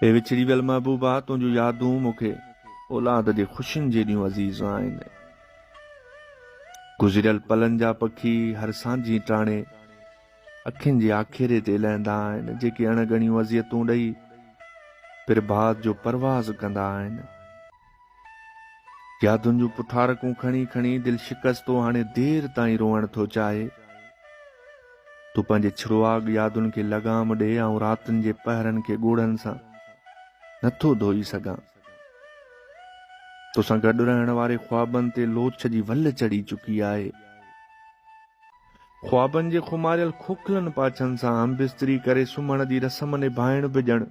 ए विछड़ी वियल महबूबा तुंहिंजूं यादूं मूंखे औलाद जे ख़ुशियुनि जेॾियूं अज़ीज़ आहिनि। गुज़िरियल पलनि जा पखी हर सांझी टाणे अखियुनि जे आखेरे ते लहंदा आहिनि, जेके अणगणियूं अज़ियतूं ॾेई प्रभात जो परवाज़ कंदा आहिनि। यादुनि जूं पुठारकूं खणी खणी दिलि शिकस्तो हाणे देर ताईं रोअण थो चाहे। तूं पंहिंजे छिड़वाग यादुनि खे लगाम ॾे, ऐं रातिनि जे पहरनि खे ॻोड़नि सां नथो धोई सघां। तोसां गॾु रहण वारे ख्वाबनि ते लोछ जी वल चढ़ी चुकी आहे। ख्वाबनि जे खुमारियल खोखलनि पाछनि सां हमबिस्तरी करे सुम्हण जी रस्म निभाइण बि ॼण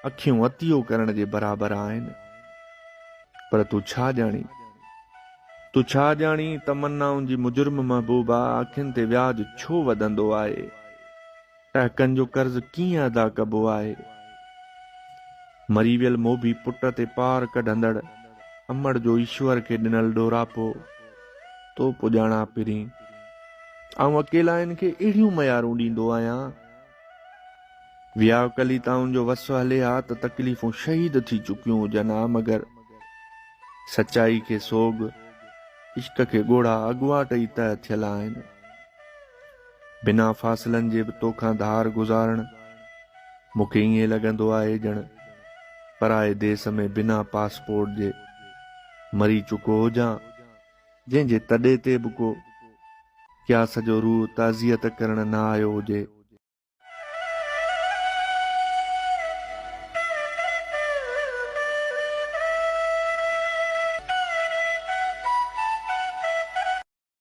अखियूं अतियो करण जे बराबरि आहिनि। पर तूं छा ॼाणी तमन्नाउनि जी मुजुर्म महबूबा अखियुनि ते व्याज छो वधंदो आहे? टहकनि जो कर्ज़ कीअं अदा कबो आहे? मरी वियल मोबी पुट ते पार कढंदड़ अमड़ जो ईश्वर खे ॾिनल ॾोरापो तो पुॼाणा पिरीं। आऊं अकेला इन खे अहिड़ियूं मयारूं ॾींदो आहियां। विया कलीताउनि जो वस हले हा त तकलीफ़ूं शहीद थी चुकियूं हुजनि हा, मगर सचाई खे सोग, इश्क खे ॻोढ़ा अॻुवाट ई तय थियल आहिनि। बिना फ़ासिलनि जे बि तोखां धार गुज़ारण मूंखे ईअं लॻंदो आहे ॼण पराए देश में बिना पासपोर्ट जे मरी चुको हुजां, जंहिंजे तॾे ते बि को क्या सॼो रूह ताज़ियत करण न आयो हुजे।